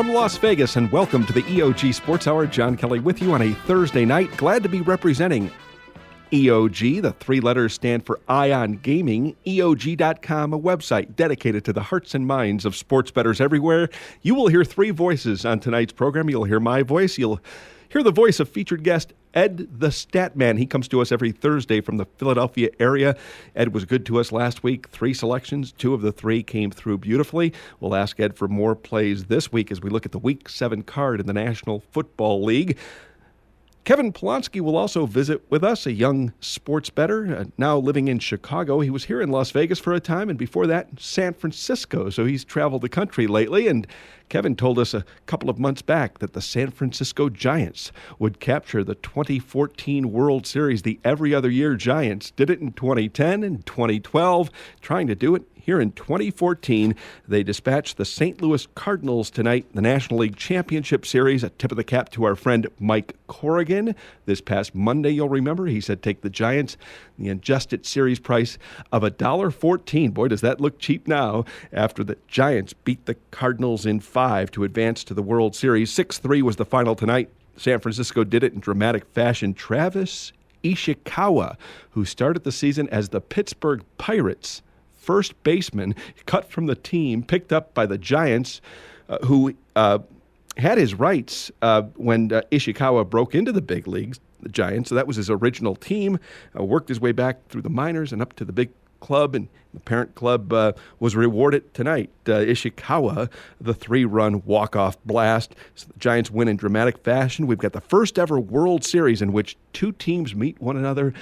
from Las Vegas, and welcome to the EOG Sports Hour. John Kelly with you on a Thursday night. Glad to be representing EOG. The three letters stand for Ion Gaming. EOG.com, a website dedicated to the hearts and minds of sports bettors everywhere. You will hear three voices on tonight's program. You'll hear my voice. You'll hear the voice of featured guest EdTheStatMan. He comes to us every Thursday from the Philadelphia area. Ed was good to us last week. 3 selections. 2 of the 3 came through beautifully. We'll ask Ed for more plays this week as we look at the Week 7 card in the National Football League. Kevin Polonsky will also visit with us, a young sports bettor, now living in Chicago. He was here in Las Vegas for a time, and before that, San Francisco. So he's traveled the country lately, and Kevin told us a couple of months back that the San Francisco Giants would capture the 2014 World Series. The every other year Giants did it in 2010 and 2012, trying to do it here in 2014. They dispatched the St. Louis Cardinals tonight in the National League Championship Series. A tip of the cap to our friend Mike Corrigan. This past Monday, you'll remember, he said take the Giants. The adjusted series price of $1.14. Boy, does that look cheap now after the Giants beat the Cardinals in 5 to advance to the World Series. 6-3 was the final tonight. San Francisco did it in dramatic fashion. Travis Ishikawa, who started the season as the Pittsburgh Pirates' first baseman, cut from the team, picked up by the Giants, who had his rights when Ishikawa broke into the big leagues, the Giants. So that was his original team, worked his way back through the minors and up to the big club, and the parent club was rewarded tonight. Ishikawa, the 3-run walk-off blast. So the Giants win in dramatic fashion. We've got the first ever World Series in which 2 teams meet one another,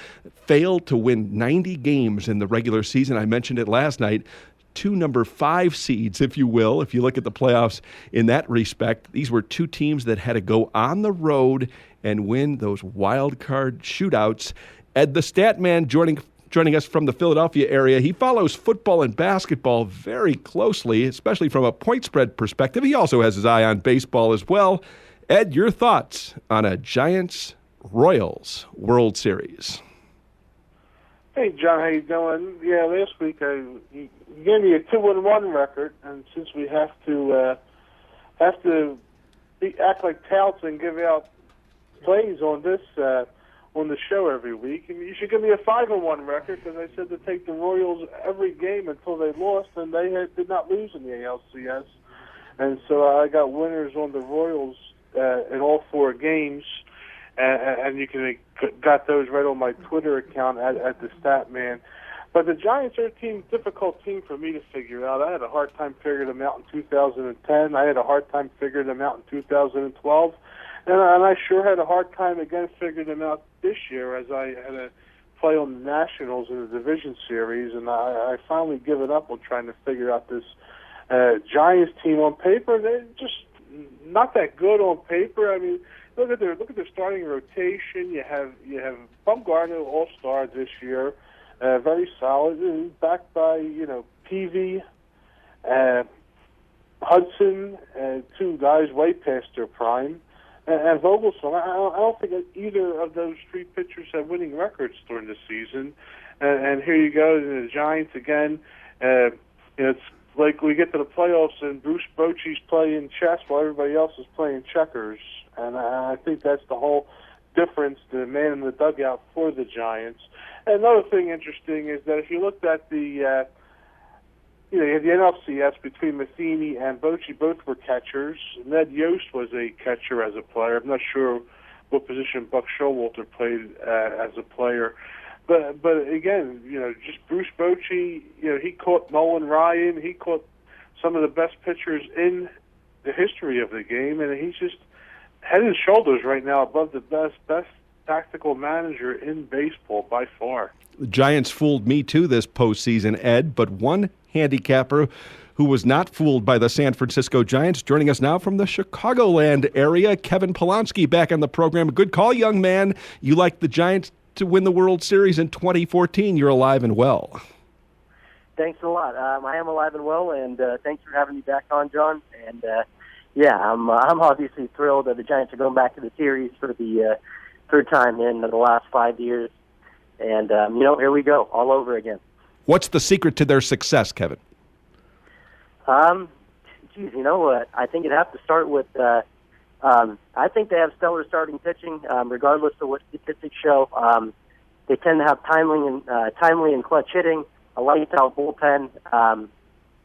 failed to win 90 games in the regular season. I mentioned it last night. 2 number 5 seeds, if you will, if you look at the playoffs in that respect. These were 2 teams that had to go on the road and win those wild card shootouts. EdTheStatMan joining us from the Philadelphia area. He follows football and basketball very closely, especially from a point spread perspective. He also has his eye on baseball as well. Ed, your thoughts on a Giants-Royals World Series? Hey, John, how you doing? Yeah, last week you gave me a 2-1 record, and since we have to act like touts and give out plays on this on the show every week, and you should give me a 5-1 record, because I said to take the Royals every game until they lost, and they did not lose in the ALCS, and so I got winners on the Royals in all 4 games. And you can got those right on my Twitter account at the Statman. But the Giants are a difficult team for me to figure out. I had a hard time figuring them out in 2010. I had a hard time figuring them out in 2012. And I sure had a hard time again figuring them out this year, as I had to play on the Nationals in the division series. And I finally given up on trying to figure out this Giants team on paper. They're just not that good on paper. I mean, Look at their starting rotation. You have Bumgarner, All-Star this year, very solid, backed by Peavy, Hudson, 2 guys way past their prime, and Vogelsong. I don't think either of those 3 pitchers have winning records during the season. And here you go, the Giants again. It's like we get to the playoffs and Bruce Bochy's playing chess while everybody else is playing checkers. And I think that's the whole difference, the man in the dugout for the Giants. And another thing interesting is that if you looked at the the NLCS between Matheny and Bochy, both were catchers. Ned Yost was a catcher as a player. I'm not sure what position Buck Showalter played as a player. But again, just Bruce Bochy, he caught Nolan Ryan. He caught some of the best pitchers in the history of the game, and he's just head and shoulders right now above the best tactical manager in baseball by far. The Giants fooled me too this postseason, Ed, but one handicapper who was not fooled by the San Francisco Giants, joining us now from the Chicagoland area, Kevin Polonsky, back on the program. Good call, young man. You like the Giants to win the World Series in 2014. You're alive and well. Thanks a lot. I am alive and well, and thanks for having me back on, John. And yeah, I'm obviously thrilled that the Giants are going back to the series for the 3rd time in the last 5 years. And, here we go, all over again. What's the secret to their success, Kevin? geez, I think it'd have to start with. I think they have stellar starting pitching, regardless of what statistics show. They tend to have timely and clutch hitting, a lights-out bullpen.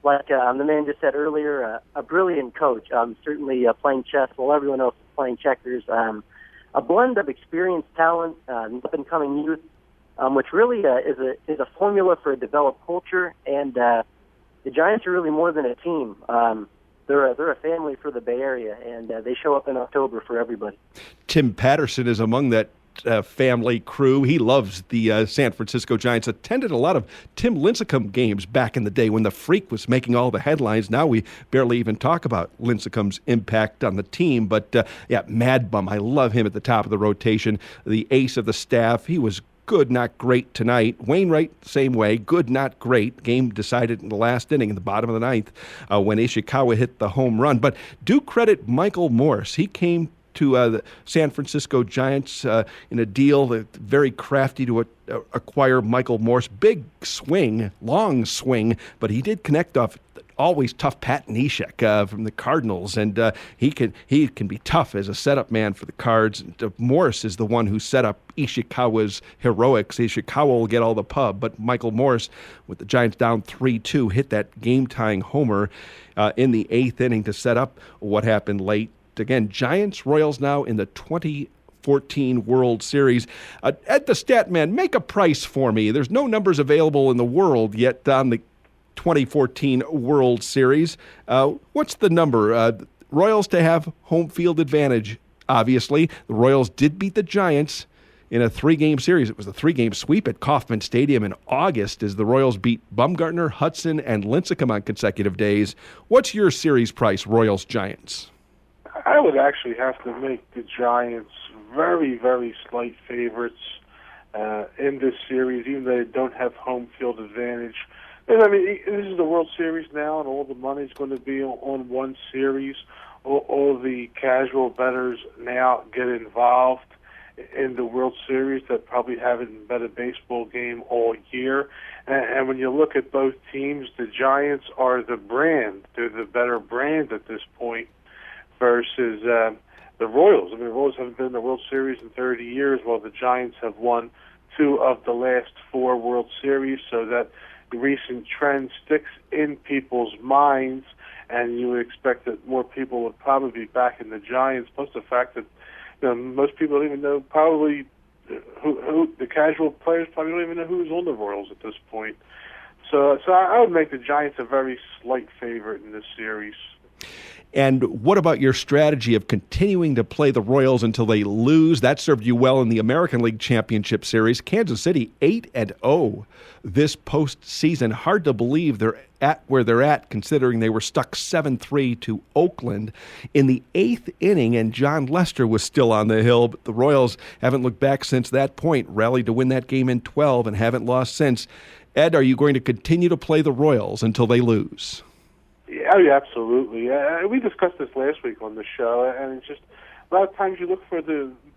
Like the man just said earlier, a brilliant coach. Certainly playing chess while everyone else is playing checkers. A blend of experienced talent, up-and-coming youth, which really is a formula for a developed culture. And the Giants are really more than a team. They're a family for the Bay Area, and they show up in October for everybody. Tim Patterson is among that family crew. He loves the San Francisco Giants. Attended a lot of Tim Lincecum games back in the day when the Freak was making all the headlines. Now we barely even talk about Lincecum's impact on the team. But, Mad Bum, I love him at the top of the rotation. The ace of the staff. He was good, not great tonight. Wainwright, same way. Good, not great. Game decided in the last inning, in the bottom of the ninth, when Ishikawa hit the home run. But do credit Michael Morse. He came to the San Francisco Giants in a deal very crafty to acquire Michael Morse. Big swing, long swing, but he did connect off always tough Pat Neshek from the Cardinals, and he can be tough as a setup man for the Cards. Morse is the one who set up Ishikawa's heroics. Ishikawa will get all the pub, but Michael Morse, with the Giants down 3-2, hit that game-tying homer in the eighth inning to set up what happened late. Again, Giants-Royals now in the 2014 World Series. EdTheStatMan, make a price for me. There's no numbers available in the world yet on the 2014 World Series. What's the number? Royals to have home field advantage, obviously. The Royals did beat the Giants in a 3-game series. It was a 3-game sweep at Kauffman Stadium in August as the Royals beat Bumgarner, Hudson, and Lincecum on consecutive days. What's your series price, Royals-Giants? I would actually have to make the Giants very, very slight favorites in this series, even though they don't have home field advantage. And, I mean, this is the World Series now, and all the money's going to be on one series. All the casual bettors now get involved in the World Series that probably haven't bet a baseball game all year. And when you look at both teams, the Giants are the brand. They're the better brand at this point versus the Royals. I mean, the Royals haven't been in the World Series in 30 years, while the Giants have won 2 of the last 4 World Series, so that the recent trend sticks in people's minds, and you would expect that more people would probably be back in the Giants, plus the fact that most people don't even know probably who the casual players probably don't even know who's on the Royals at this point. So I would make the Giants a very slight favorite in this series. And what about your strategy of continuing to play the Royals until they lose? That served you well in the American League Championship Series. Kansas City 8-0 this postseason. Hard to believe they're at where they're at, considering they were stuck 7-3 to Oakland in the 8th inning, and John Lester was still on the hill. But the Royals haven't looked back since that point, rallied to win that game in 12 and haven't lost since. Ed, are you going to continue to play the Royals until they lose? Yeah, absolutely. We discussed this last week on the show, and it's just a lot of times you look for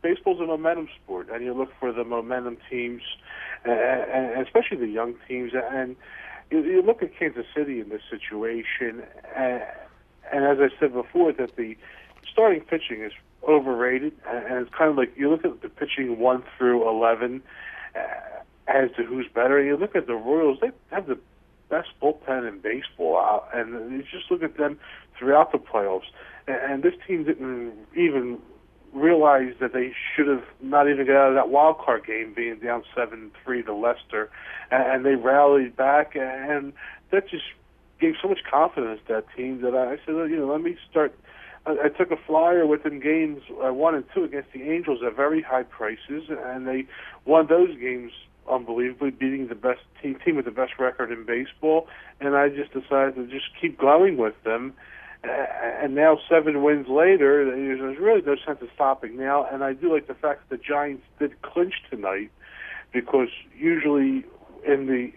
baseball's a momentum sport, and you look for the momentum teams, and especially the young teams, and you look at Kansas City in this situation, and as I said before, that the starting pitching is overrated, and it's kind of like you look at the pitching 1 through 11 as to who's better, and you look at the Royals, they have the best bullpen in baseball, and you just look at them throughout the playoffs. And this team didn't even realize that they should have not even got out of that wild card game, being down 7-3 to Leicester, and they rallied back, and that just gave so much confidence to that team that I said, let me start. I took a flyer within games 1 and 2 against the Angels at very high prices, and they won those games unbelievably, beating the best team with the best record in baseball, and I just decided to just keep going with them. And now 7 wins later, there's really no sense of stopping now. And I do like the fact that the Giants did clinch tonight, because usually in the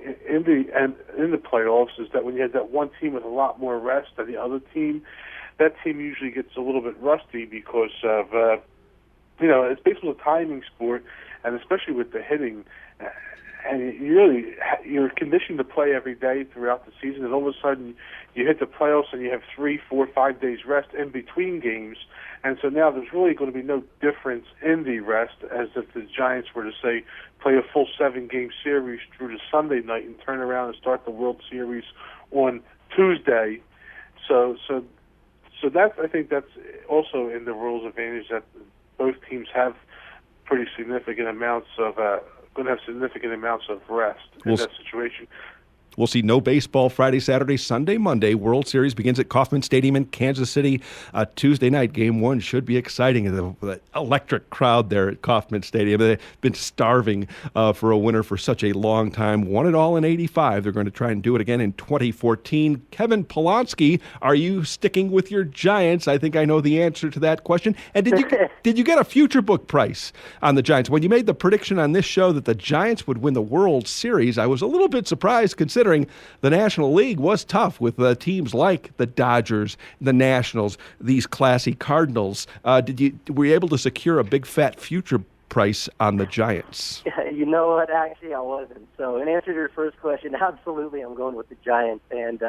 playoffs is that when you have that one team with a lot more rest than the other team, that team usually gets a little bit rusty because of it's basically a timing sport, and especially with the hitting. you're conditioned to play every day throughout the season, and all of a sudden you hit the playoffs and you have 3, 4, 5 days rest in between games. And so now there's really going to be no difference in the rest, as if the Giants were to, say, play a full 7-game series through to Sunday night and turn around and start the World Series on Tuesday. So I think that's also in the rules advantage, that both teams have pretty significant amounts of going to have significant amounts of rest in that situation. We'll see no baseball Friday, Saturday, Sunday, Monday. World Series begins at Kauffman Stadium in Kansas City Tuesday night. Game 1 should be exciting. The electric crowd there at Kauffman Stadium. They've been starving for a winner for such a long time. Won it all in '85. They're going to try and do it again in 2014. Kevin Polonsky, are you sticking with your Giants? I think I know the answer to that question. And did you get a future book price on the Giants? When you made the prediction on this show that the Giants would win the World Series, I was a little bit surprised, considering the National League was tough with teams like the Dodgers, the Nationals, these classy Cardinals. Were you able to secure a big fat future price on the Giants? You know what? Actually, I wasn't. So in answer to your first question, absolutely, I'm going with the Giants. And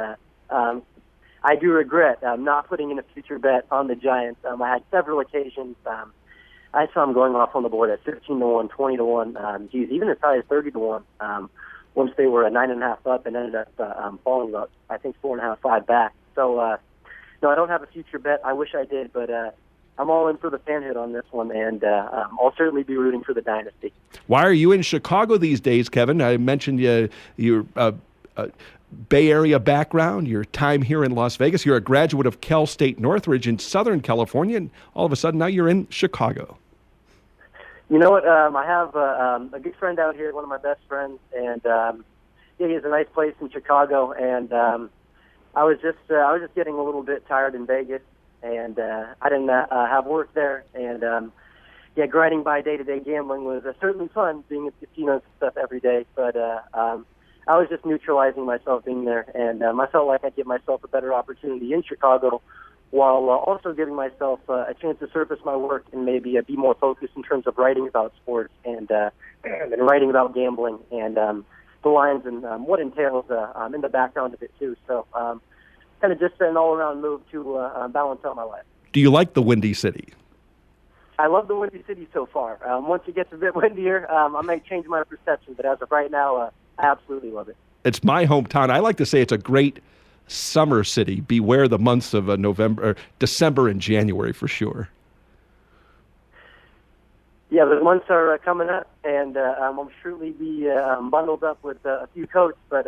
I do regret not putting in a future bet on the Giants. I had several occasions. I saw them going off on the board at 15-1, 20-1, even as high as 30-1. Once they were 9.5 up and ended up falling about, I think, 4.5, 5 back. So, no, I don't have a future bet. I wish I did, but I'm all in for the fan hit on this one, and I'll certainly be rooting for the dynasty. Why are you in Chicago these days, Kevin? I mentioned your Bay Area background, your time here in Las Vegas. You're a graduate of Cal State Northridge in Southern California, and all of a sudden now you're in Chicago. You know what? I have a good friend out here, one of my best friends, and he has a nice place in Chicago. And I was just getting a little bit tired in Vegas, and I didn't have work there. And grinding by day-to-day gambling was certainly fun, being at casinos and stuff every day. But I was just neutralizing myself being there, and I felt like I'd give myself a better opportunity in Chicago, while also giving myself a chance to surface my work and maybe be more focused in terms of writing about sports and writing about gambling and the lines and what entails in the background of it too. So kind of just an all-around move to balance out my life. Do you like the Windy City? I love the Windy City so far. Once it gets a bit windier, I may change my perception, but as of right now, I absolutely love it. It's my hometown. I like to say it's a great summer city. Beware the months of December and January for sure. Yeah, the months are coming up, and I'll surely be bundled up with a few coats, but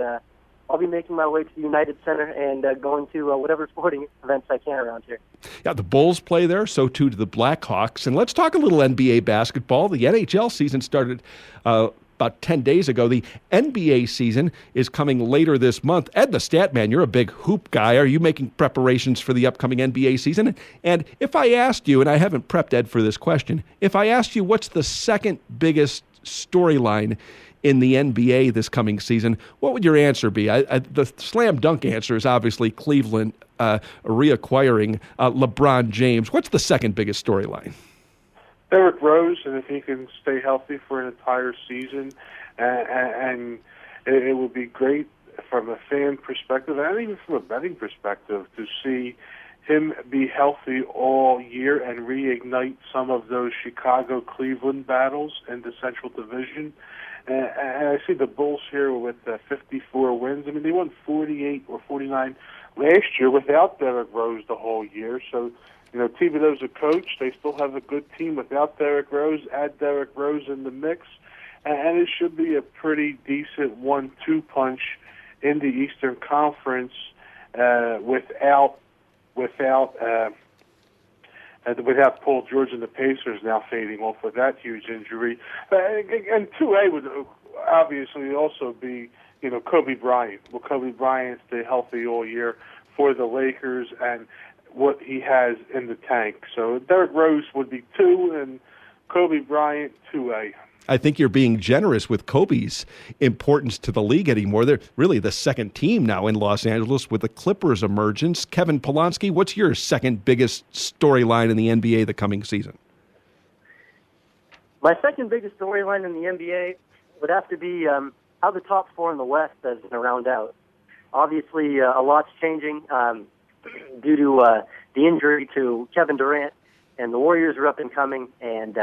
I'll be making my way to the United Center and going to whatever sporting events I can around here. Yeah, the Bulls play there, so too do the Blackhawks. And let's talk a little NBA basketball. The NHL season started about 10 days ago. The NBA season is coming later this month. EdTheStatMan, you're a big hoop guy. Are you making preparations for the upcoming NBA season? And if I asked you, and I haven't prepped Ed for this question, if I asked you what's the second biggest storyline in the NBA this coming season, what would your answer be? The slam dunk answer is obviously Cleveland reacquiring LeBron James. What's the second biggest storyline? Derrick Rose, and if he can stay healthy for an entire season, and it would be great from a fan perspective and even from a betting perspective to see him be healthy all year and reignite some of those Chicago-Cleveland battles in the Central Division. And I see the Bulls here with 54 wins. I mean, they won 48 or 49 last year without Derrick Rose the whole year. So, you know, Thibodeau's a coach. They still have a good team without Derrick Rose. Add Derrick Rose in the mix, and it should be a pretty decent 1-2 punch in the Eastern Conference without Paul George and the Pacers now fading off with that huge injury. And 2A would obviously also be, you know, Kobe Bryant. Will Kobe Bryant stay healthy all year for the Lakers and what he has in the tank? So Derrick Rose would be 2 and Kobe Bryant 2A. I think you're being generous with Kobe's importance to the league anymore. They're really the second team now in Los Angeles with the Clippers' emergence. Kevin Polonsky, what's your second biggest storyline in the NBA the coming season? My second biggest storyline in the NBA, would have to be how the top four in the West is going to round out. Obviously, a lot's changing due to the injury to Kevin Durant, and the Warriors are up and coming, and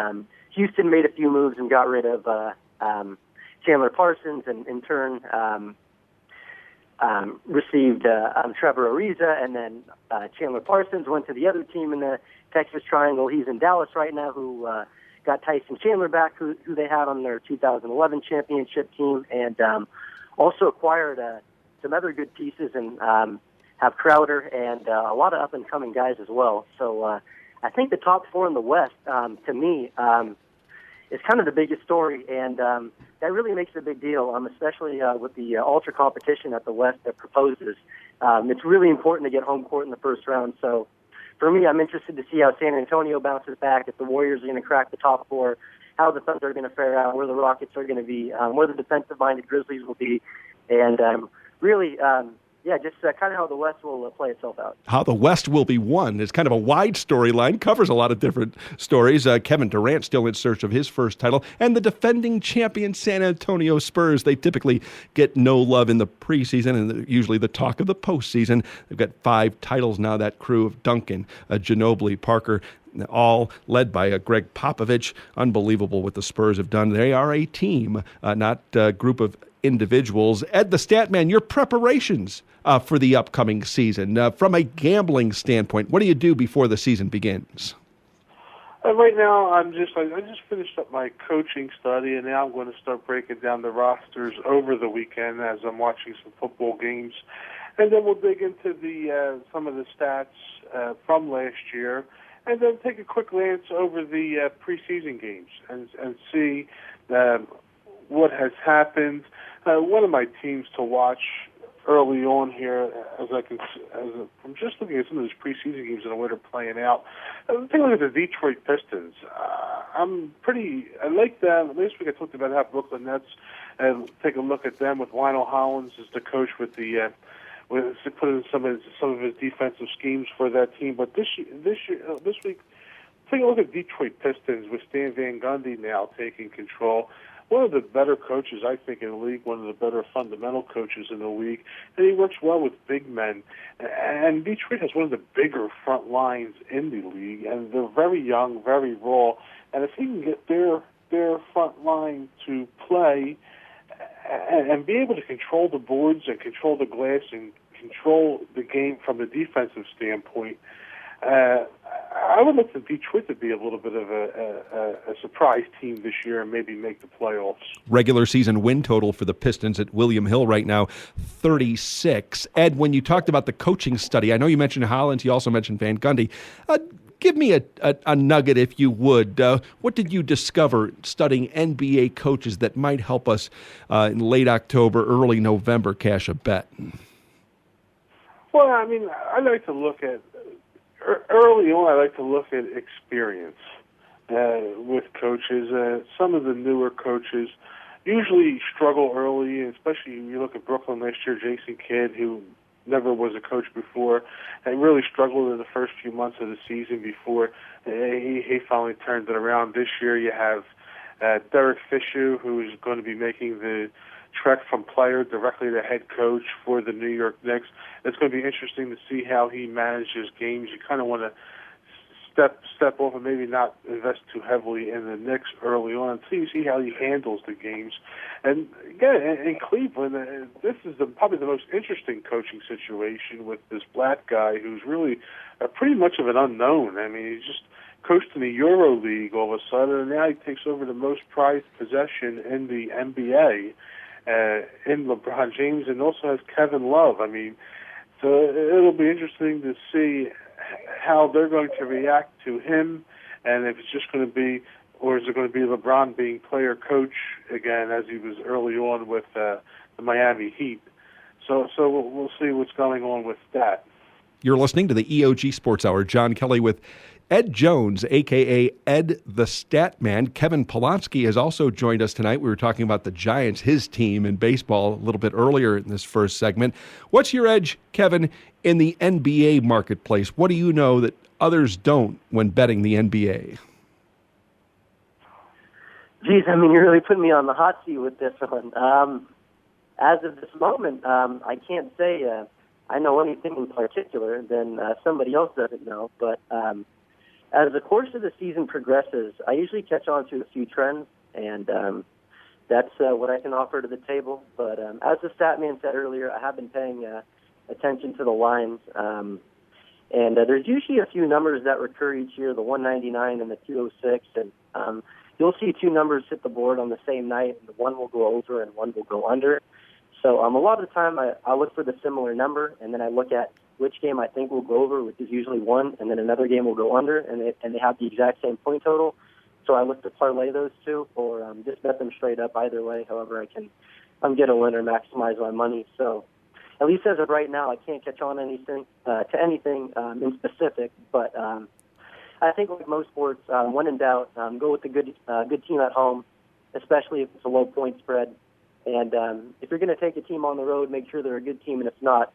Houston made a few moves and got rid of Chandler Parsons, and in turn received Trevor Ariza, and then Chandler Parsons went to the other team in the Texas Triangle. He's in Dallas right now, who got Tyson Chandler back, who they had on their 2011 championship team, and also acquired some other good pieces, and have Crowder and a lot of up-and-coming guys as well. So I think the top four in the West, to me, is kind of the biggest story, and that really makes a big deal, especially with the ultra competition that the West that proposes. It's really important to get home court in the first round. So for me, I'm interested to see how San Antonio bounces back, if the Warriors are going to crack the top four, how the Thunder are going to fare out, where the Rockets are going to be, where the defensive-minded Grizzlies will be, and really, just kind of how the West will play itself out. How the West will be won is kind of a wide storyline, covers a lot of different stories. Kevin Durant still in search of his first title, and the defending champion San Antonio Spurs. They typically get no love in the preseason and usually the talk of the postseason. They've got 5 titles now, that crew of Duncan, Ginobili, Parker, all led by Greg Popovich. Unbelievable what the Spurs have done. They are a team, not a group of individuals. Ed the Statman, your preparations for the upcoming season, from a gambling standpoint, what do you do before the season begins? Right now, I just finished up my coaching study, and now I'm going to start breaking down the rosters over the weekend as I'm watching some football games, and then we'll dig into the some of the stats from last year, and then take a quick glance over the preseason games and see what has happened. One of my teams to watch early on here, I'm just looking at some of those preseason games and the way they're playing out. Take a look at the Detroit Pistons. I like them. Last week I talked about how Brooklyn Nets, take a look at them with Lionel Hollins as the coach with put in some of his defensive schemes for that team. But this week, take a look at Detroit Pistons with Stan Van Gundy now taking control. One of the better coaches, I think, in the league, one of the better fundamental coaches in the league, and he works well with big men. And Detroit has one of the bigger front lines in the league, and they're very young, very raw. And if he can get their front line to play and be able to control the boards and control the glass and control the game from a defensive standpoint, I would look for Detroit to be a little bit of a surprise team this year and maybe make the playoffs. Regular season win total for the Pistons at William Hill right now, 36. Ed, when you talked about the coaching study, I know you mentioned Hollins, you also mentioned Van Gundy. Give me a nugget, if you would. What did you discover studying NBA coaches that might help us in late October, early November cash a bet? Well, I mean, I like to look at early on. I like to look at experience with coaches. Some of the newer coaches usually struggle early, especially when you look at Brooklyn last year. Jason Kidd, who never was a coach before, and really struggled in the first few months of the season before he finally turned it around. This year you have Derek Fisher, who is going to be making the trek from player directly to head coach for the New York Knicks. It's going to be interesting to see how he manages games. You kind of want to step off and maybe not invest too heavily in the Knicks early on until you see how he handles the games. And again, in Cleveland, this is probably the most interesting coaching situation with this black guy who's really pretty much of an unknown. I mean, he's just coached in the Euro League all of a sudden, and now he takes over the most prized possession in the NBA in LeBron James, and also has Kevin Love. I mean, so it'll be interesting to see how they're going to react to him, and if it's just going to be, or is it going to be LeBron being player-coach again, as he was early on with the Miami Heat. So we'll see what's going on with that. You're listening to the EOG Sports Hour. John Kelly with Ed Jones, a.k.a. Ed the Statman. Kevin Polonsky has also joined us tonight. We were talking about the Giants, his team in baseball, a little bit earlier in this first segment. What's your edge, Kevin, in the NBA marketplace? What do you know that others don't when betting the NBA? Geez, I mean, you're really putting me on the hot seat with this one. As of this moment, I can't say I know anything in particular. Then somebody else doesn't know. But as the course of the season progresses, I usually catch on to a few trends, and that's what I can offer to the table. But as the Statman said earlier, I have been paying attention to the lines. And there's usually a few numbers that recur each year, the 199 and the 206. And you'll see two numbers hit the board on the same night, and one will go over and one will go under. So a lot of the time I look for the similar number, and then I look at which game I think will go over, which is usually one, and then another game will go under, and they have the exact same point total. So I look to parlay those two, or just bet them straight up either way. However, I can get a winner, maximize my money. So at least as of right now, I can't catch on anything to anything in specific. But I think like most sports, when in doubt, go with the good team at home, especially if it's a low point spread. And if you're going to take a team on the road, make sure they're a good team. And if not,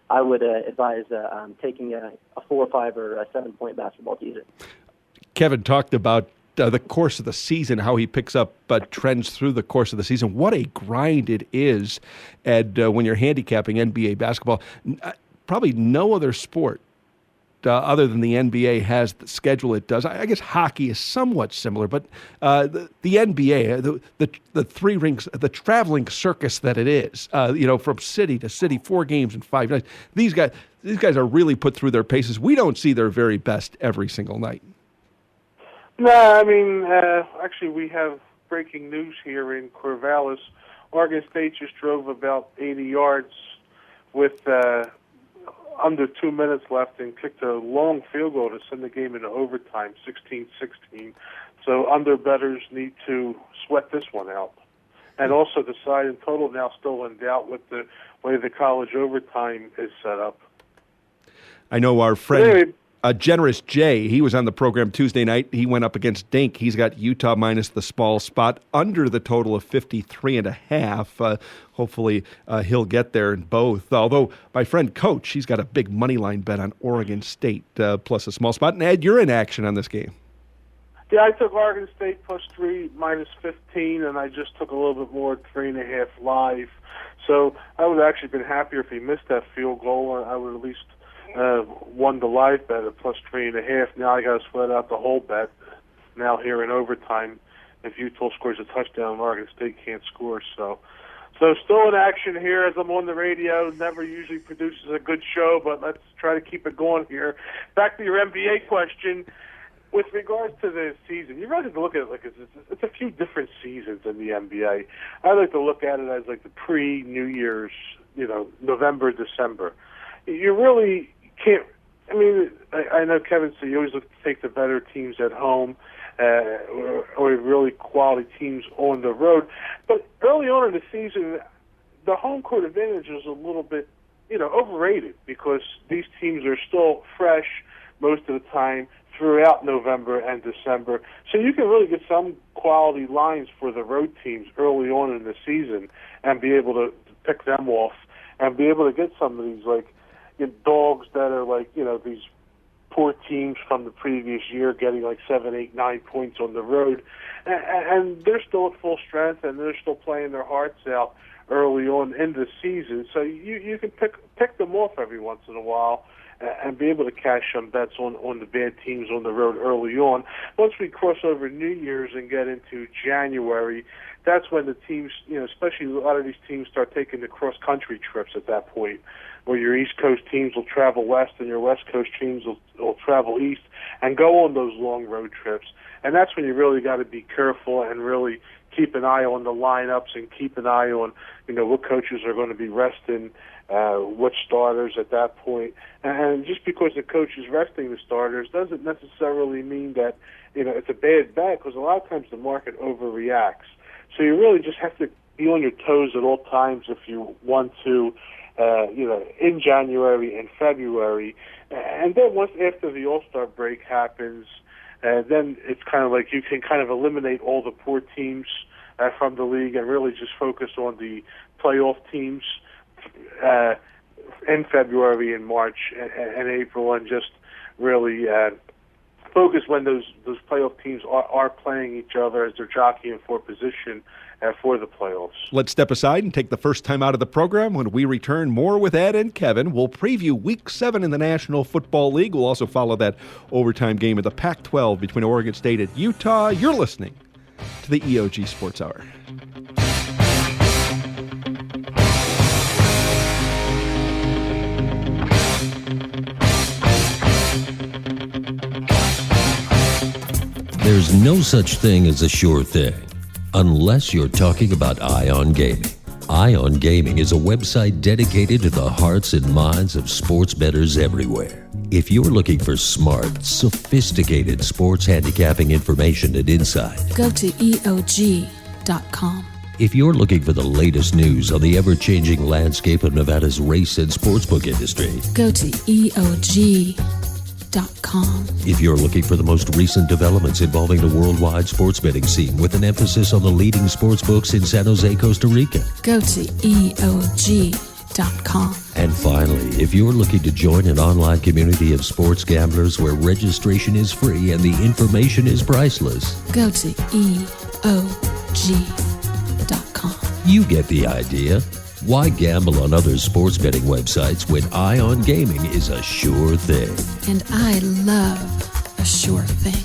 I would advise taking a 4 or 5 or a 7-point basketball teaser. Kevin talked about the course of the season, how he picks up trends through the course of the season. What a grind it is when you're handicapping NBA basketball. Probably no other sport other than the NBA has the schedule it does. I guess hockey is somewhat similar, but the NBA, the 3 rings, the traveling circus that it is, from city to city, 4 games in 5 nights. These guys are really put through their paces. We don't see their very best every single night. No, I mean, actually, we have breaking news here in Corvallis. Oregon State just drove about 80 yards with under 2 minutes left and kicked a long field goal to send the game into overtime, 16-16. So under bettors need to sweat this one out. And also the side and total now still in doubt with the way the college overtime is set up. I know our friend... Generous Jay, he was on the program Tuesday night. He went up against Dink. He's got Utah minus the small spot under the total of 53.5. Hopefully he'll get there in both. Although my friend Coach, he's got a big money line bet on Oregon State plus a small spot. And Ed, you're in action on this game. Yeah, I took Oregon State +3 minus 15, and I just took a little bit more, 3.5 live. So I would have actually been happier if he missed that field goal. I would at least won the live bet at +3.5. Now I got to sweat out the whole bet. Now here in overtime, if Utah scores a touchdown, Oregon State can't score. So still in action here as I'm on the radio. Never usually produces a good show, but let's try to keep it going here. Back to your NBA question. With regards to the season, you really have to look at it like it's a few different seasons in the NBA. I like to look at it as like the pre-New Year's, November, December. You really can't. I mean, I know Kevin said you always look to take the better teams at home or really quality teams on the road. But early on in the season, the home court advantage is a little bit, overrated because these teams are still fresh most of the time throughout November and December. So you can really get some quality lines for the road teams early on in the season and be able to pick them off and be able to get some of these, like, dogs that are like, these poor teams from the previous year getting like 7, 8, 9 points on the road. And they're still at full strength and they're still playing their hearts out early on in the season. So you can pick them off every once in a while and be able to cash some bets on the bad teams on the road early on. Once we cross over New Year's and get into January, that's when the teams, especially a lot of these teams start taking the cross-country trips at that point, where your East Coast teams will travel west and your West Coast teams will travel east and go on those long road trips. And that's when you really got to be careful and really keep an eye on the lineups and keep an eye on, what coaches are going to be resting, which starters at that point. And just because the coach is resting the starters doesn't necessarily mean that, it's a bad bet, because a lot of times the market overreacts. So you really just have to be on your toes at all times if you want to, in January and February. And then once after the All-Star break happens, then it's kind of like you can kind of eliminate all the poor teams from the league and really just focus on the playoff teams in February and March and April, and just really focus when those playoff teams are playing each other as they're jockeying for position for the playoffs. Let's step aside and take the first time out of the program. When we return, more with Ed and Kevin. We'll preview Week 7 in the National Football League. We'll also follow that overtime game of the Pac-12 between Oregon State and Utah. You're listening to the EOG Sports Hour. There's no such thing as a sure thing, unless you're talking about Ion Gaming. Ion Gaming is a website dedicated to the hearts and minds of sports bettors everywhere. If you're looking for smart, sophisticated sports handicapping information and insight, go to EOG.com. If you're looking for the latest news on the ever-changing landscape of Nevada's race and sportsbook industry, go to EOG.com. If you're looking for the most recent developments involving the worldwide sports betting scene with an emphasis on the leading sports books in San Jose, Costa Rica, go to EOG.com. And finally, if you're looking to join an online community of sports gamblers where registration is free and the information is priceless, go to EOG.com. You get the idea. Why gamble on other sports betting websites when Ion Gaming is a sure thing? And I love a sure thing.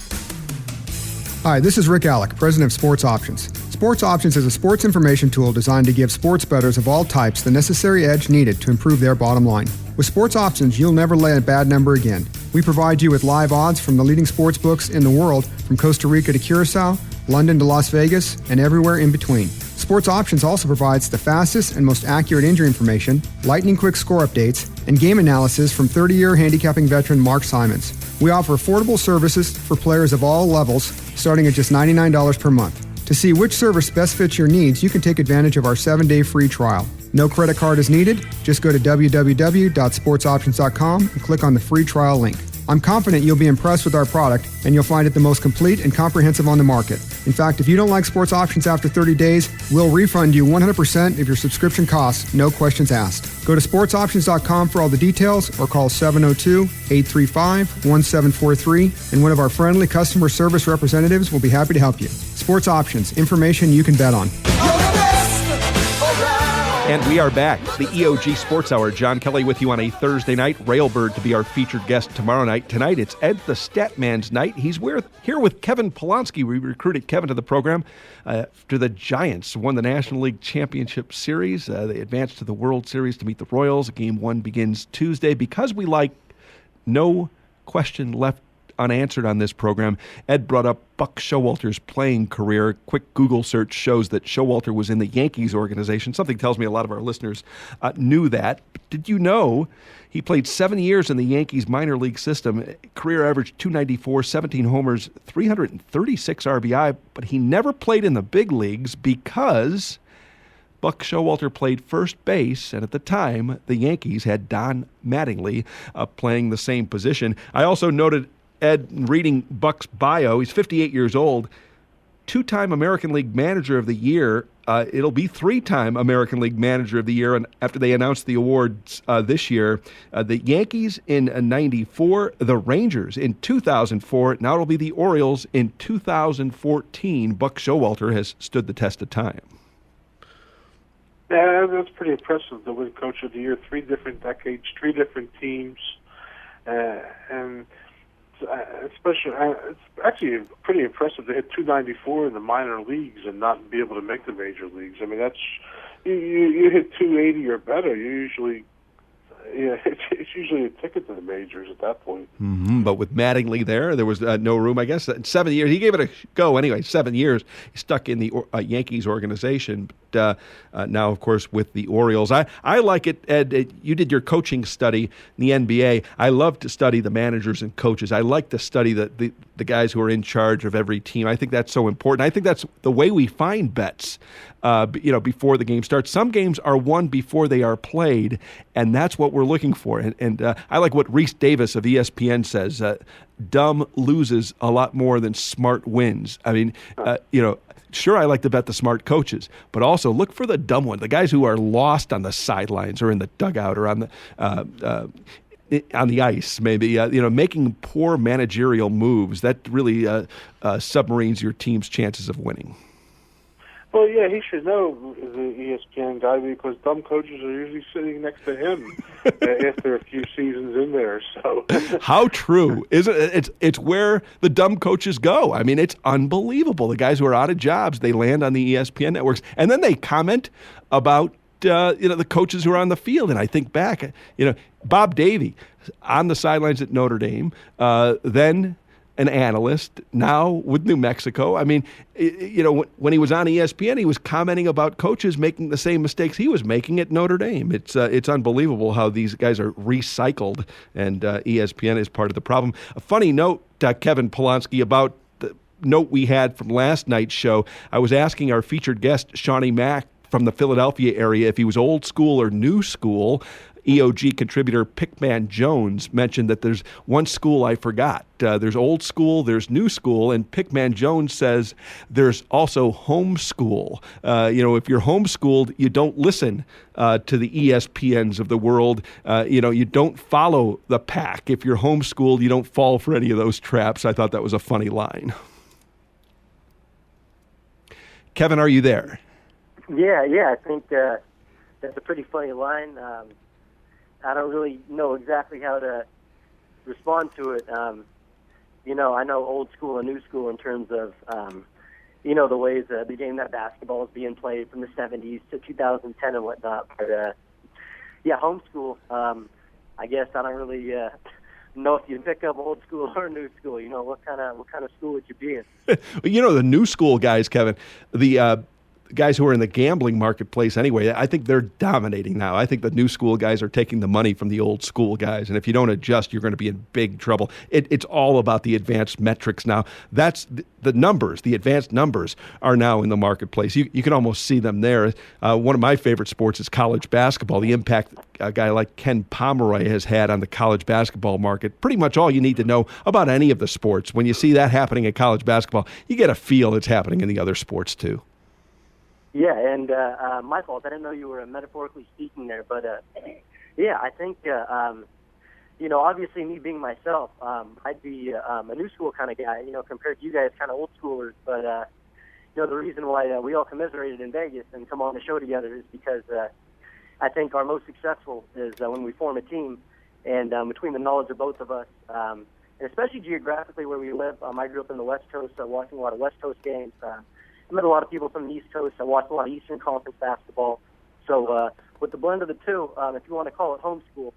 Hi, this is Rick Alec, president of Sports Options. Sports Options is a sports information tool designed to give sports bettors of all types the necessary edge needed to improve their bottom line. With Sports Options, you'll never lay a bad number again. We provide you with live odds from the leading sports books in the world, from Costa Rica to Curacao, London to Las Vegas, and everywhere in between. Sports Options also provides the fastest and most accurate injury information, lightning-quick score updates, and game analysis from 30-year handicapping veteran Mark Simons. We offer affordable services for players of all levels, starting at just $99 per month. To see which service best fits your needs, you can take advantage of our 7-day free trial. No credit card is needed. Just go to www.sportsoptions.com and click on the free trial link. I'm confident you'll be impressed with our product, and you'll find it the most complete and comprehensive on the market. In fact, if you don't like Sports Options after 30 days, we'll refund you 100% of your subscription costs, no questions asked. Go to sportsoptions.com for all the details, or call 702-835-1743, and one of our friendly customer service representatives will be happy to help you. Sports Options, information you can bet on. And we are back. The EOG Sports Hour. John Kelly with you on a Thursday night. Railbird to be our featured guest tomorrow night. Tonight, it's EdTheStatMan's night. He's here with Kevin Polonsky. We recruited Kevin to the program after the Giants won the National League Championship Series. They advanced to the World Series to meet the Royals. Game 1 begins Tuesday. Because we like no question left unanswered on this program, Ed brought up Buck Showalter's playing career. Quick Google search shows that Showalter was in the Yankees organization. Something tells me a lot of our listeners knew that. But did you know he played 7 years in the Yankees minor league system? Career average .294, 17 homers, 336 RBI, but he never played in the big leagues because Buck Showalter played first base, and at the time, the Yankees had Don Mattingly playing the same position. I also noted, Ed, reading Buck's bio, he's 58 years old, two-time American League Manager of the Year. It'll be three-time American League Manager of the Year, and after they announced the awards this year. The Yankees in '94, the Rangers in 2004. Now it'll be the Orioles in 2014. Buck Showalter has stood the test of time. Yeah, that's pretty impressive. The win Coach of the Year, 3 different decades, 3 different teams, and especially it's actually pretty impressive to hit .294 in the minor leagues and not be able to make the major leagues. I mean, that's you hit .280 or better, you usually. Yeah, it's usually a ticket to the majors at that point. Mm-hmm. But with Mattingly there was no room, I guess. 7 years. He gave it a go anyway. 7 years. He stuck in the Yankees organization. But now, of course, with the Orioles. I like it, Ed. You did your coaching study in the NBA. I love to study the managers and coaches. I like to study the guys who are in charge of every team. I think that's so important. I think that's the way we find bets. Before the game starts. Some games are won before they are played, and that's what we're looking for. And I like what Reese Davis of ESPN says, dumb loses a lot more than smart wins. I mean, sure, I like to bet the smart coaches, but also look for the dumb one, the guys who are lost on the sidelines or in the dugout or on the on the ice, maybe, making poor managerial moves, that really submarines your team's chances of winning. Well, yeah, he should know, the ESPN guy, because dumb coaches are usually sitting next to him after a few seasons in there. So how true is it? It's where the dumb coaches go. I mean, it's unbelievable. The guys who are out of jobs, they land on the ESPN networks, and then they comment about the coaches who are on the field. And I think back, Bob Davie on the sidelines at Notre Dame, then an analyst, now with New Mexico. I mean, when he was on ESPN, he was commenting about coaches making the same mistakes he was making at Notre Dame. It's unbelievable how these guys are recycled, and ESPN is part of the problem. A funny note, Kevin Polonsky, about the note we had from last night's show. I was asking our featured guest, Shawnee Mack, from the Philadelphia area, if he was old school or new school. EOG contributor Pickman Jones mentioned that there's one school I forgot. There's old school, there's new school, and Pickman Jones says there's also homeschool. If you're homeschooled, you don't listen to the ESPNs of the world. You don't follow the pack. If you're homeschooled, you don't fall for any of those traps. I thought that was a funny line. Kevin, are you there? Yeah, I think that's a pretty funny line. I don't really know exactly how to respond to it. I know old school and new school in terms of, the ways the game that basketball is being played from the 70s to 2010 and whatnot. But, homeschool, I guess I don't really know if you pick up old school or new school. What kind of school would you be in? The new school guys, Kevin, the guys who are in the gambling marketplace anyway, I think they're dominating now. I think the new school guys are taking the money from the old school guys, and if you don't adjust, you're going to be in big trouble. It's all about the advanced metrics now. That's the numbers. The advanced numbers are now in the marketplace. You can almost see them there. One of my favorite sports is college basketball. The impact a guy like Ken Pomeroy has had on the college basketball market. Pretty much all you need to know about any of the sports. When you see that happening in college basketball, you get a feel it's happening in the other sports too. Yeah, and my fault. I didn't know you were metaphorically speaking there, but I think obviously me being myself, I'd be a new school kind of guy, compared to you guys, kind of old schoolers. But the reason why we all commiserated in Vegas and come on the show together is because I think our most successful is when we form a team, and between the knowledge of both of us, and especially geographically where we live. I grew up in the West Coast, watching a lot of West Coast games. I met a lot of people from the East Coast. I watched a lot of Eastern Conference basketball. So with the blend of the two, if you want to call it homeschool,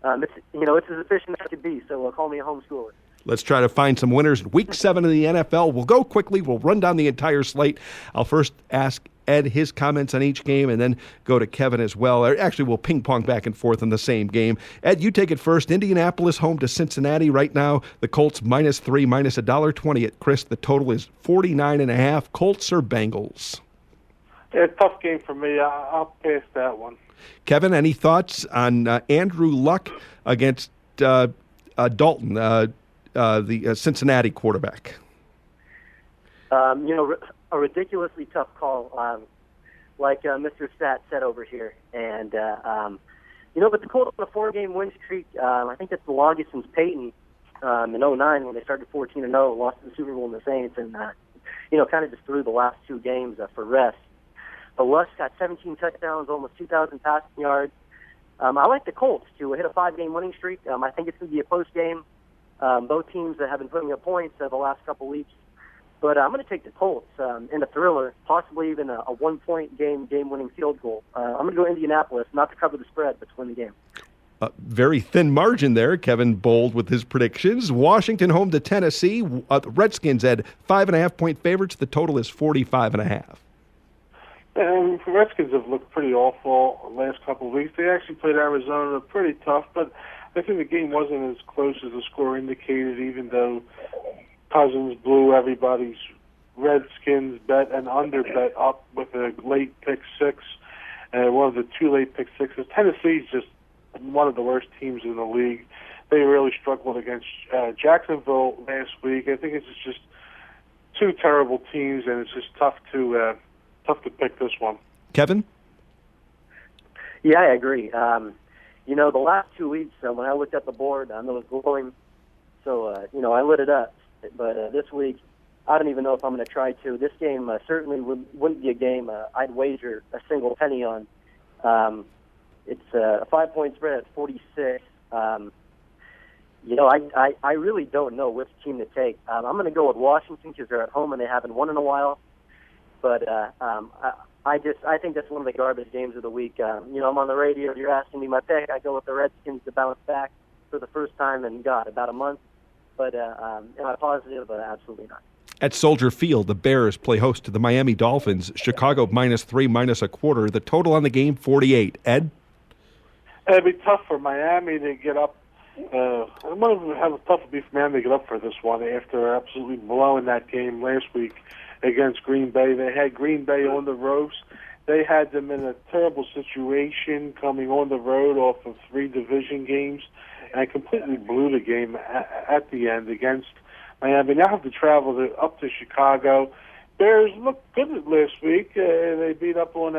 it's as efficient as it could be. So call me a homeschooler. Let's try to find some winners. Week 7 of the NFL. We'll go quickly. We'll run down the entire slate. I'll first ask Ed his comments on each game and then go to Kevin as well. Or actually, we'll ping pong back and forth in the same game. Ed, you take it first. Indianapolis home to Cincinnati right now. The Colts -3, minus $1.20 at Chris. The total is 49.5. Colts or Bengals? Yeah, tough game for me. I'll pass that one. Kevin, any thoughts on Andrew Luck against Dalton, the Cincinnati quarterback? A ridiculously tough call, like Mr. Stat said over here. And, but the Colts on a 4-game win streak, I think that's the longest since Peyton in 2009 when they started 14-0, lost to the Super Bowl in the Saints, and, kind of just threw the last 2 games for rest. But Luck's got 17 touchdowns, almost 2,000 passing yards. I like the Colts to hit a 5-game winning streak. I think it's going to be a close game. Both teams that have been putting up points the last couple weeks. But I'm going to take the Colts in a thriller, possibly even a 1-point game-winning field goal. I'm going to go Indianapolis, not to cover the spread, but to win the game. Very thin margin there. Kevin bold with his predictions. Washington home to Tennessee. The Redskins had 5.5-point favorites. The total is 45.5. The Redskins have looked pretty awful the last couple of weeks. They actually played Arizona pretty tough, but I think the game wasn't as close as the score indicated, even though Cousins blew everybody's Redskins bet and under bet up with a late pick 6, and one of the 2 late pick 6s. Tennessee's just one of the worst teams in the league. They really struggled against Jacksonville last week. I think it's just 2 terrible teams, and it's just tough to pick this one. Kevin? Yeah, I agree. the last 2 weeks, when I looked at the board, it was glowing. So, I lit it up. But this week, I don't even know if I'm going to try to. This game certainly wouldn't be a game I'd wager a single penny on. It's a 5-point spread at 46. I really don't know which team to take. I'm going to go with Washington because they're at home and they haven't won in a while. But I think that's one of the garbage games of the week. I'm on the radio. You're asking me my pick. I go with the Redskins to bounce back for the first time in, about a month. But am I positive? Absolutely not. At Soldier Field, the Bears play host to the Miami Dolphins. Chicago -3, -1/4. The total on the game, 48. Ed? It'd be tough for Miami to get up. It might have tough to be for Miami to get up for this one after absolutely blowing that game last week against Green Bay. They had Green Bay on the ropes. They had them in a terrible situation coming on the road off of 3 division games and completely blew the game at the end against Miami. Now have to travel up to Chicago. Bears looked good last week. They beat up on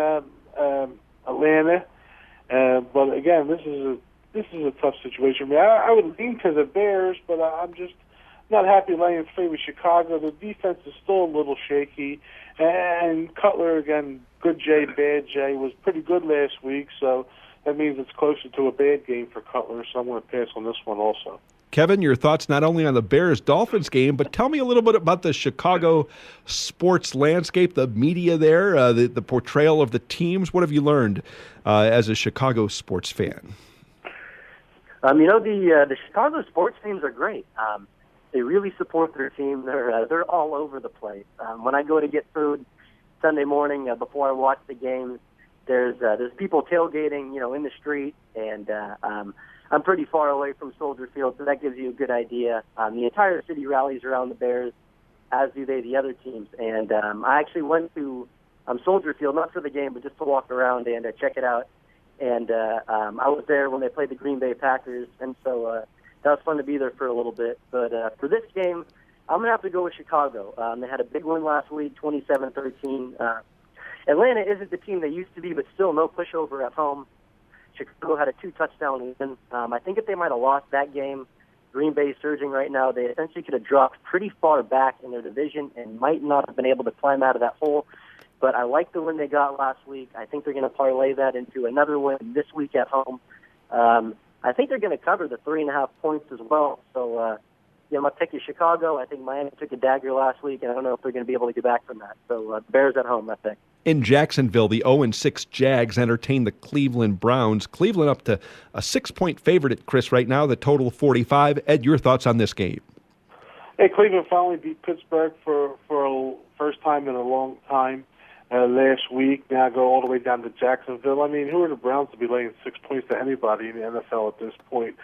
Atlanta. But again, this is a tough situation. I mean, I would lean to the Bears, but I'm just not happy laying 3 with Chicago. The defense is still a little shaky. And Cutler, again, good J, bad J, was pretty good last week, so that means it's closer to a bad game for Cutler, so I'm going to pass on this one also. Kevin, your thoughts not only on the Bears-Dolphins game, but tell me a little bit about the Chicago sports landscape, the media there, the portrayal of the teams. What have you learned as a Chicago sports fan? The Chicago sports teams are great. They really support their team. They're all over the place. When I go to get food Sunday morning before I watch the games, there's people tailgating, in the street, and I'm pretty far away from Soldier Field, so that gives you a good idea. The entire city rallies around the Bears, as do the other teams. And I actually went to Soldier Field, not for the game, but just to walk around and check it out. And I was there when they played the Green Bay Packers, and so that was fun to be there for a little bit. But for this game, I'm going to have to go with Chicago. They had a big win last week, 27-13. Atlanta isn't the team they used to be, but still no pushover at home. Chicago had a 2-touchdown win. I think if they might have lost that game, Green Bay surging right now, they essentially could have dropped pretty far back in their division and might not have been able to climb out of that hole. But I like the win they got last week. I think they're going to parlay that into another win this week at home. I think they're going to cover the 3.5 points as well. So, my pick is Chicago. I think Miami took a dagger last week, and I don't know if they're going to be able to get back from that. So, Bears at home, I think. In Jacksonville, the 0-6 Jags entertain the Cleveland Browns. Cleveland up to a 6-point favorite at Chris right now, the total 45. Ed, your thoughts on this game? Hey, Cleveland finally beat Pittsburgh for a first time in a long time last week. Now go all the way down to Jacksonville. I mean, who are the Browns to be laying 6 points to anybody in the NFL at this point?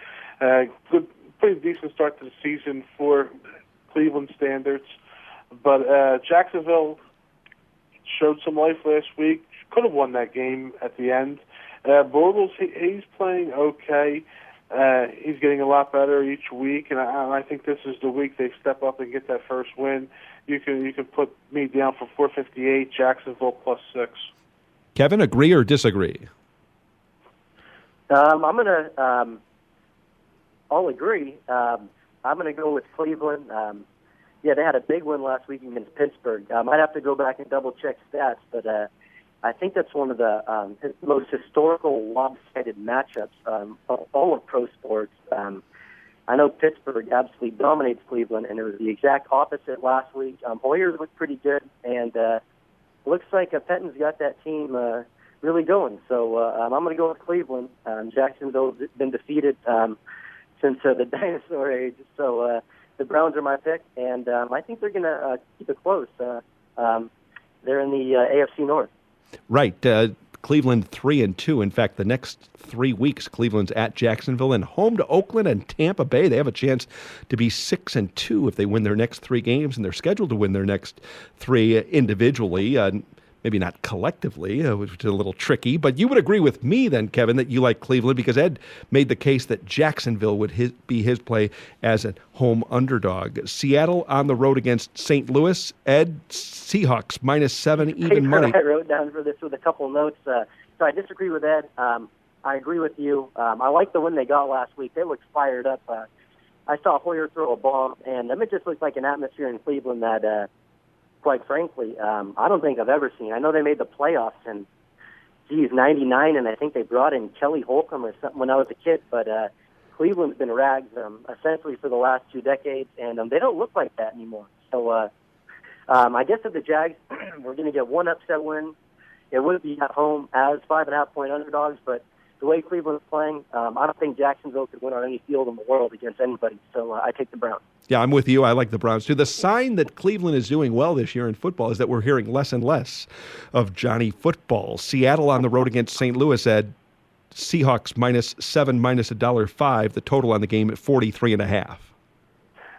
Pretty decent start to the season for Cleveland standards. But Jacksonville showed some life last week. Could have won that game at the end. Bortles, he's playing okay. He's getting a lot better each week, and I think this is the week they step up and get that first win. You can put me down for 458, Jacksonville +6. Kevin, agree or disagree? I'll agree. I'm gonna go with Cleveland. They had a big win last week against Pittsburgh. I'd have to go back and double-check stats, but I think that's one of the most historical lopsided matchups of all of pro sports. I know Pittsburgh absolutely dominates Cleveland, and it was the exact opposite last week. Hoyer looked pretty good, and looks like Pettin's got that team really going. So I'm going to go with Cleveland. Jacksonville's been defeated since the dinosaur age, so the Browns are my pick, and I think they're going to keep it close. They're in the AFC North. Right. Cleveland 3-2. In fact, the next 3 weeks, Cleveland's at Jacksonville and home to Oakland and Tampa Bay. They have a chance to be 6-2 if they win their next 3 games, and they're scheduled to win their next 3 individually. Maybe not collectively, which is a little tricky, but you would agree with me then, Kevin, that you like Cleveland because Ed made the case that Jacksonville would be his play as a home underdog. Seattle on the road against St. Louis. Ed, Seahawks -7, even money. I wrote down for this with a couple of notes. So I disagree with Ed. I agree with you. I like the win they got last week. They looked fired up. I saw Hoyer throw a bomb, and it just looked like an atmosphere in Cleveland that, quite frankly, I don't think I've ever seen. I know they made the playoffs in, 99, and I think they brought in Kelly Holcomb or something when I was a kid, but Cleveland's been rags essentially for the last 2 decades, and they don't look like that anymore. So I guess if the Jags were going to get one upset win, it would be at home as 5.5-point underdogs, but the way Cleveland's playing, I don't think Jacksonville could win on any field in the world against anybody, so I take the Browns. Yeah, I'm with you. I like the Browns, too. The sign that Cleveland is doing well this year in football is that we're hearing less and less of Johnny Football. Seattle on the road against St. Louis had Seahawks -7, -1.05. The total on the game at 43.5.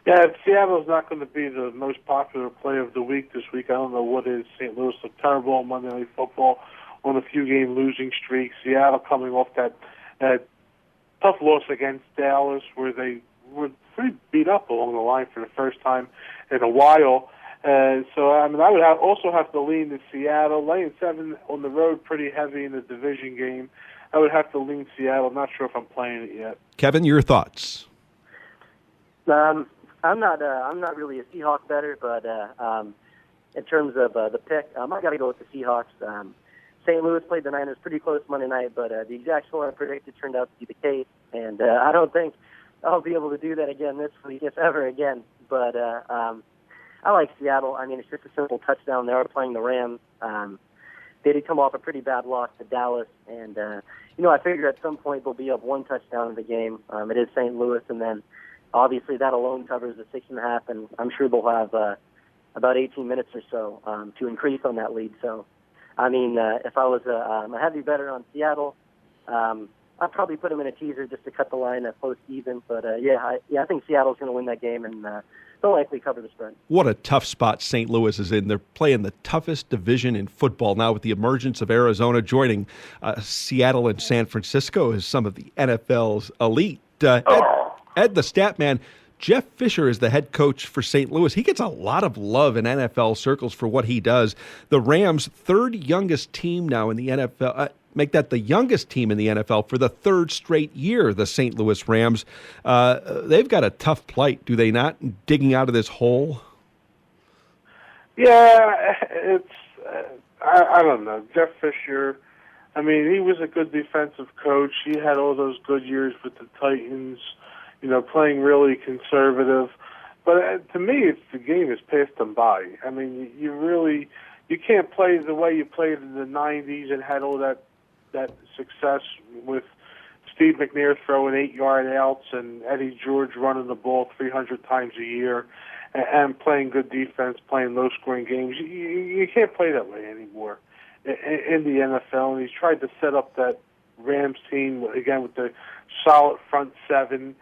Yeah, Seattle's not going to be the most popular play of the week this week. I don't know what is. St. Louis looked terrible on Monday Night Football on a few-game losing streak. Seattle coming off that tough loss against Dallas where they were pretty beat up along the line for the first time in a while. So, I mean, I would also have to lean to Seattle. Laying 7 on the road pretty heavy in the division game. I would have to lean Seattle. I'm not sure if I'm playing it yet. Kevin, your thoughts? I'm not really a Seahawks bettor, but in terms of the pick, I got to go with the Seahawks. St. Louis played the Niners pretty close Monday night, but the exact score I predicted turned out to be the case, and I don't think I'll be able to do that again this week, if ever again. But I like Seattle. I mean, it's just a simple touchdown. They are playing the Rams. They did come off a pretty bad loss to Dallas, and I figure at some point they'll be up 1 touchdown in the game. It is St. Louis, and then obviously that alone covers the 6.5, and I'm sure they'll have about 18 minutes or so to increase on that lead. So, I mean, if I was a heavy bettor on Seattle, I'd probably put them in a teaser just to cut the line at close to even. But I think Seattle's going to win that game, and they'll likely cover the spread. What a tough spot St. Louis is in. They're playing the toughest division in football now with the emergence of Arizona joining Seattle and San Francisco as some of the NFL's elite. Ed the Statman, Jeff Fisher is the head coach for St. Louis. He gets a lot of love in NFL circles for what he does. The Rams, 3rd youngest team now in the NFL, make that the youngest team in the NFL for the 3rd straight year, the St. Louis Rams. They've got a tough plight, do they not, digging out of this hole? Yeah, it's, I don't know. Jeff Fisher, I mean, he was a good defensive coach. He had all those good years with the Titans, playing really conservative. But to me, the game has passed them by. I mean, you can't play the way you played in the 90s and had all that success with Steve McNair throwing 8-yard outs and Eddie George running the ball 300 times a year and playing good defense, playing low-scoring games. You can't play that way anymore in the NFL. And he's tried to set up that Rams team, again, with the solid front 7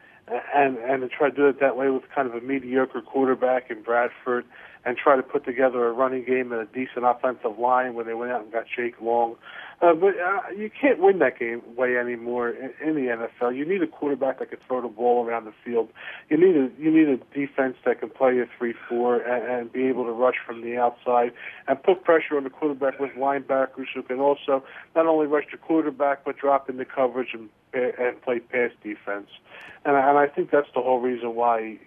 and to try to do it that way with kind of a mediocre quarterback in Bradford and try to put together a running game and a decent offensive line when they went out and got Jake Long. But you can't win that game way anymore in the NFL. You need a quarterback that can throw the ball around the field. You need a defense that can play a 3-4 and be able to rush from the outside and put pressure on the quarterback with linebackers who can also not only rush the quarterback but drop into coverage and play pass defense. And I think that's the whole reason why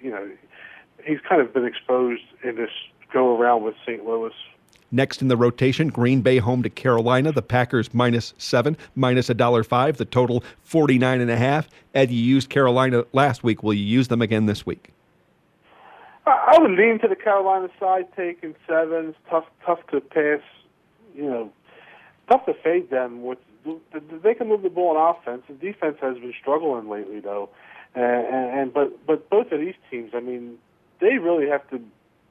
he's kind of been exposed in this go around with St. Louis. Next in the rotation, Green Bay home to Carolina. The Packers -7, -1.05. The total 49.5. Ed, you used Carolina last week. Will you use them again this week? I would lean to the Carolina side, taking 7. It's tough to pass. Tough to fade them. They can move the ball on offense. The defense has been struggling lately, though. But both of these teams, I mean, they really have to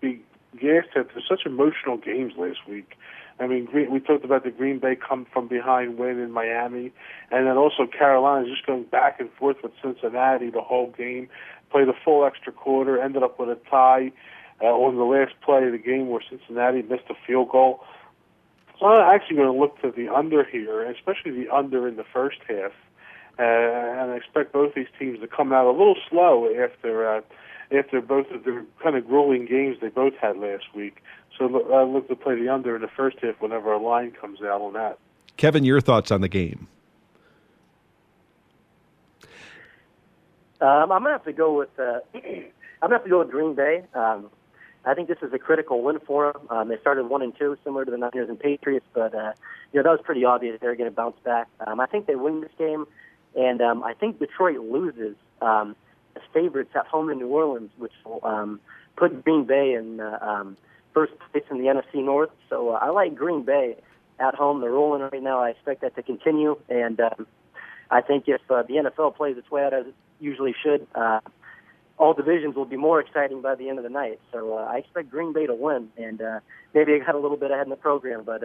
be gassed after such emotional games last week. I mean, we talked about the Green Bay come from behind win in Miami, and then also Carolina just going back and forth with Cincinnati the whole game, played a full extra quarter, ended up with a tie on the last play of the game where Cincinnati missed a field goal. So I'm actually going to look to the under here, especially the under in the first half, and I expect both these teams to come out a little slow after both of the kind of grueling games they both had last week. So I look to play the under in the first half whenever a line comes out on that. Kevin, your thoughts on the game? I'm gonna have to go with Green Bay. I think this is a critical win for them. They started 1-2, similar to the Niners and Patriots, but that was pretty obvious they're going to bounce back. I think they win this game, and I think Detroit loses as favorites at home in New Orleans, which will put Green Bay in first place in the NFC North. So I like Green Bay at home. They're rolling right now. I expect that to continue, and I think if the NFL plays its way out as it usually should, all divisions will be more exciting by the end of the night. So I expect Green Bay to win, and maybe I got a little bit ahead in the program, but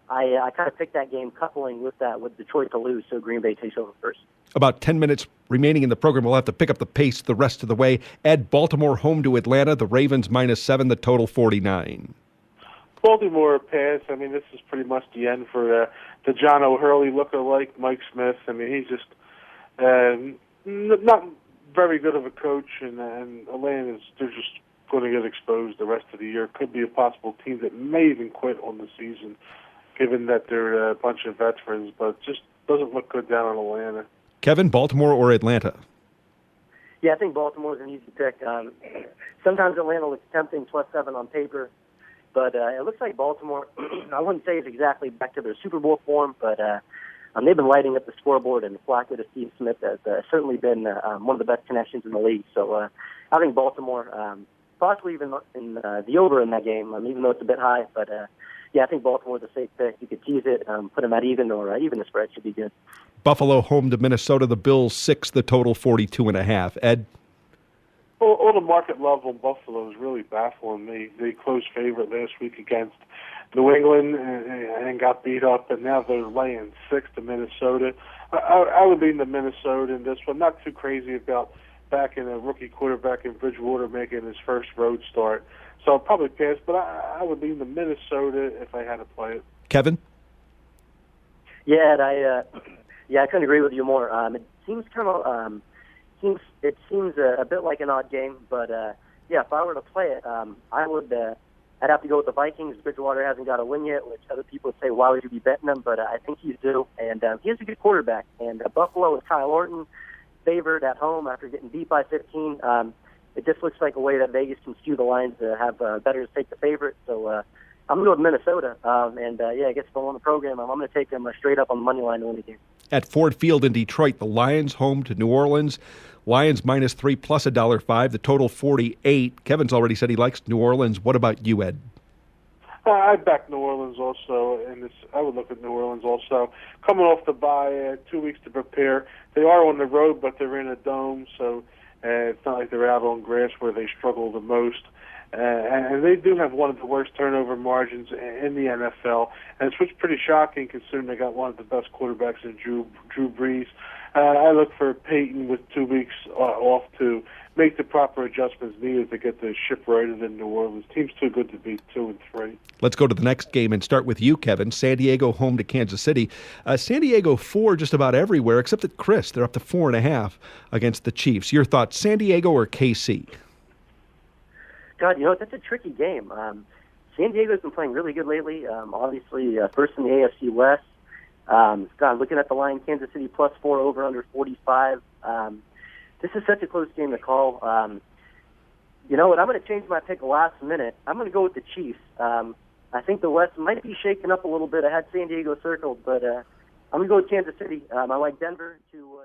I kind of picked that game coupling with Detroit to lose, so Green Bay takes over first. About 10 minutes remaining in the program. We'll have to pick up the pace the rest of the way. Ed, Baltimore home to Atlanta. The Ravens -7, the total 49. Baltimore pass. I mean, this is pretty much the end for the John O'Hurley lookalike, Mike Smith. I mean, he's just not very good of a coach, and Atlanta they're just going to get exposed the rest of the year. Could be a possible team that may even quit on the season, given that they're a bunch of veterans, but just doesn't look good down in Atlanta. Kevin, Baltimore or Atlanta? Yeah, I think Baltimore's an easy pick. Sometimes Atlanta looks tempting, +7 on paper, but it looks like Baltimore, I wouldn't say it's exactly back to their Super Bowl form, but they've been lighting up the scoreboard, and Flacco to Steve Smith has certainly been one of the best connections in the league. So I think Baltimore, possibly even in the over in that game, even though it's a bit high. But, I think Baltimore's a safe pick. You could tease it, put them at even, or even the spread should be good. Buffalo home to Minnesota. The Bills 6, the total 42.5. Ed? All the market love on Buffalo is really baffling me. They closed favorite last week against New England and got beat up, and now they're laying 6 to Minnesota. I would lean to Minnesota in this one. Not too crazy about backing a rookie quarterback in Bridgewater making his first road start. So I'll probably pass, but I would lean to Minnesota if I had to play it. Kevin? Yeah, I couldn't agree with you more. It seems kind of it seems a bit like an odd game, but if I were to play it, I'd have to go with the Vikings. Bridgewater hasn't got a win yet, which other people would say, why would you be betting them? But I think he's due, and he has a good quarterback. And Buffalo with Kyle Orton favored at home after getting beat by 15. It just looks like a way that Vegas can skew the lines to have bettors take the favorite. So I'm going to go with Minnesota. I guess if I'm on the program, I'm going to take them straight up on the money line to win the game. At Ford Field in Detroit, the Lions home to New Orleans. Lions -3 plus $1.05, the total 48. Kevin's already said he likes New Orleans. What about you, Ed? I back New Orleans also, and I would look at New Orleans also. Coming off the bye, 2 weeks to prepare. They are on the road, but they're in a dome, so it's not like they're out on grass where they struggle the most. And they do have one of the worst turnover margins in the NFL, and it's pretty shocking considering they got one of the best quarterbacks in Drew Brees. I look for Peyton with 2 weeks off to make the proper adjustments needed to get the ship righted in New Orleans. Team's too good to be 2-3. Let's go to the next game and start with you, Kevin. San Diego home to Kansas City. San Diego 4 just about everywhere, except at Chris. They're up to 4.5 against the Chiefs. Your thoughts, San Diego or KC? God, that's a tricky game. San Diego's been playing really good lately. Obviously, first in the AFC West. God, looking at the line, Kansas City +4 over under 45. This is such a close game to call. You know what? I'm going to change my pick last minute. I'm going to go with the Chiefs. I think the West might be shaken up a little bit. I had San Diego circled, but I'm going to go with Kansas City. I like Denver to